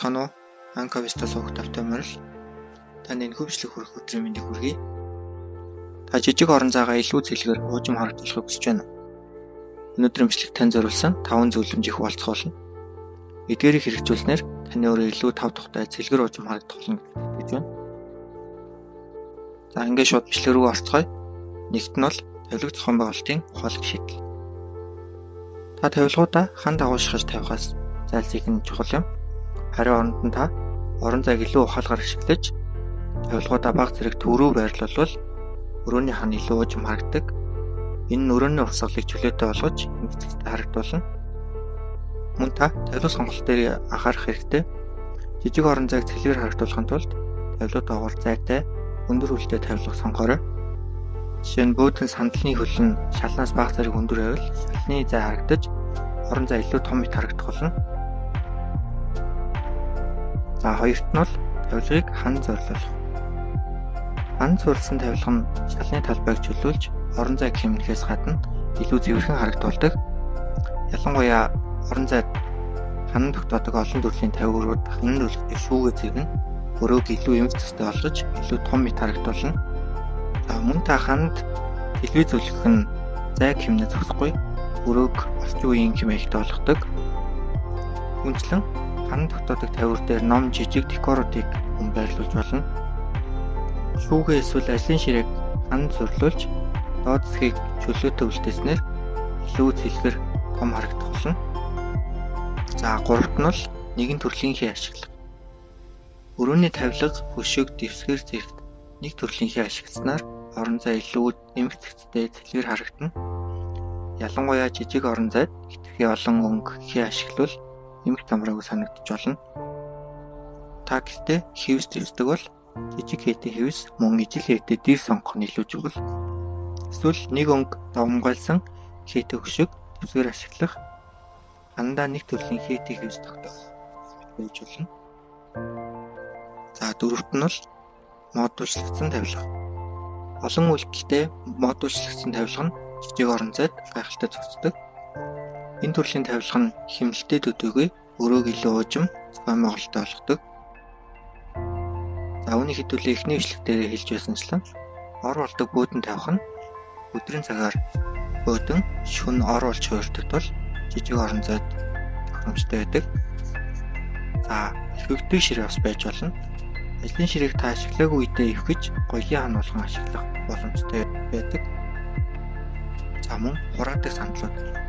Соноо Анковиста суух тавтай морил танд энэ хөвчлөх хүрэх өдрийн мэндийг хүргэе. Та жижиг орон зайгаа илүү зэлгээр уужим харагдуулахыг хүсэж байна уу? Өнөөдрийн бичлэг тань зориулсан 5 зөвлөмжийг хуваалцах болно. Эдгээрийг хэрэгжүүлснээр таны өөрөө илүү тав тухтай зэлгэр уужим харагдах болно гэж байна. За ингээд шууд бичлэг рүү орцгоё. Нэгт нь бол тавилга зохион байгуулалтын ухаалаг шийдэл. Та тавилгуудаа хан дагуулшгаж тавихаас зайлсхийх нь чухал юм. Харин оронд нь та орон зайг илүү ухаалгаар ашиглаж тавилгуудаа бага зэрэг төв рүү байрлуулвал өрөөний хан илүү уужим харагдаг. Энэ нь өрөөний урсгалыг чөлөөтэй болгож эмгэцэгтэй харагдуулна. Мөн та тавилга сонголт дээр анхаарах хэрэгтэй. Жижиг орон зайг цэлгээр харагдуулахын тулд тавилга доогуур зайтай өндөр хөлтэй тавилга сонгоорой. Жишээ нь бөөдгөн сандалны хөл нь шалнаас бага зэрэг өндөр байвал шалны зай харагдаж орон зай илүү том мэт харагдах болно. За хоёрт нь бол тавилгыг хан зориулах. Хан зориулсан тавилга нь шалны талбайг чөлөөлж орон зайг хэмнэхээс гадна илүү зэвэрхэн харагдуулдаг. Ялангуяа орон зайд хан тогтоодог олон төрлийн тавиурууд хан нөлөөтэй шүүгээ зэгнэ өрөөг илүү эмгэцэгтэй болгож илүү том мэт харагдуулна. За мөн та ханд телевиз зөвлөх нь зайг хэмнээ зогсохгүй өрөөг орчин үеийн хэмээгтэй болгодог. Үүнчлэн хан тогтоодог тавиур дээр ном жижиг декоруудыг мөн байрлуулж болно. Шүүгээ эсвэл ажлын ширээг хан зөрлүүлж доод зэхийг чөлөөтэй үлдээснээр илүү зэлгэр том харагдах болно. За гуравт нь бол нэгэн төрлийнхээ ашиглах. Өрөөний тавилга хөшөөг дэвсгэр зэрэгт нэг төрлийнхээ ашигласнаар орон зай илүү эмгэцэгтэй зэлгэр харагдана. Ялангуяа жижиг орон зайд хэтэрхий олон өнгө хий ашиглавал эмгэг замраагүй санагдаж болно. Та гэхдээ хивс дэвсдэг бол жижиг хийтэй хивс мөн ижил хийтэй дэр сонгох нь илүү чухал. Эсвэл нэг өнгө давмгайлсан хийтэй хөшөөг дэвсгэр ашиглах андаа нэг төрлийн хийтэй хивс тогтоох байж болно. За дөрөвт нь бол модульчлагдсан тавилга. Олон үйлдэлтэй модульчлагдсан тавилга нь жижиг орон зайд гайхалтай зохицдог. Энэ төрлийн тавилга нь хэмнэлтэд төдийгүй өрөөг илүү уужим зохион байгуулалттай болгодог. За үүний хэдүүлээ эхний бичлэг дээр хэлж байсанчлан ор болдог бөөдөн тавих нь өдрийн цагаар бөөдөн шөнө ор болж хуурдаг тул жижиг орон зайд тохиромжтой байдаг. За хөвгдөг ширээ бас байж болно. Ажлын ширээг та ашиглаагүй үедээ ивэх гэж гоёлын хан болгон ашиглах боломжтой байдаг. За мөн хураадаг сандлууд.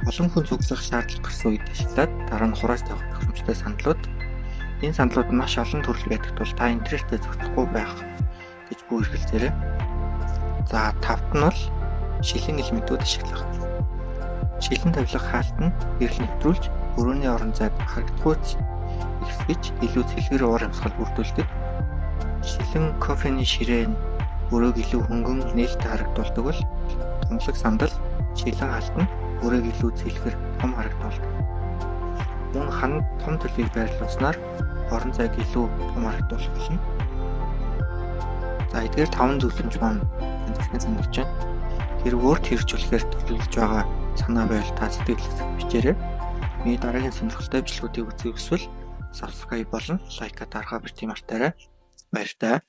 Олон хүн цуглах шаардлага гарсан үед ашиглаад дараа нь хурааж тавих тохиромжтой сандлууд. Энэ сандлууд маш олон төрөл байдаг тул та интернетээр зохицохгүй байх гэж бүр хэлцээрэй. За тавт нь бол шилэн элементүүд ашиглах. Шилэн тавилга хаалт нь гэрэл нэвтрүүлж өрөөний орон зайд харагдахуйц ихсгэж илүү цэлгэр уур амьсгал бүрдүүлдэг. Шилэн кофений ширээ нь өрөөг илүү хөнгөн нээлттэй харагдуулдаг бол томлог сандал шилэн хаалт нь өрөөг илүү цэлгэр том харагдуулдаг. Мөн хан том төлөвийг байрлуулснаар орон зайг илүү том харагдуулах болно. За эдгээр 5 зөвлөмж маань тань санагдаж байна. Хэрэг өөрт хэрэгжүүлэхээр төлөвлөж байгаа санаа байвал та сэтгэлдээ бичээрэй. Миний дараагийн сонирхолтой бичлэгүүдийг үзэх хүсвэл subscribe болон лайк дарахаа бити мартаарай. Баяртай.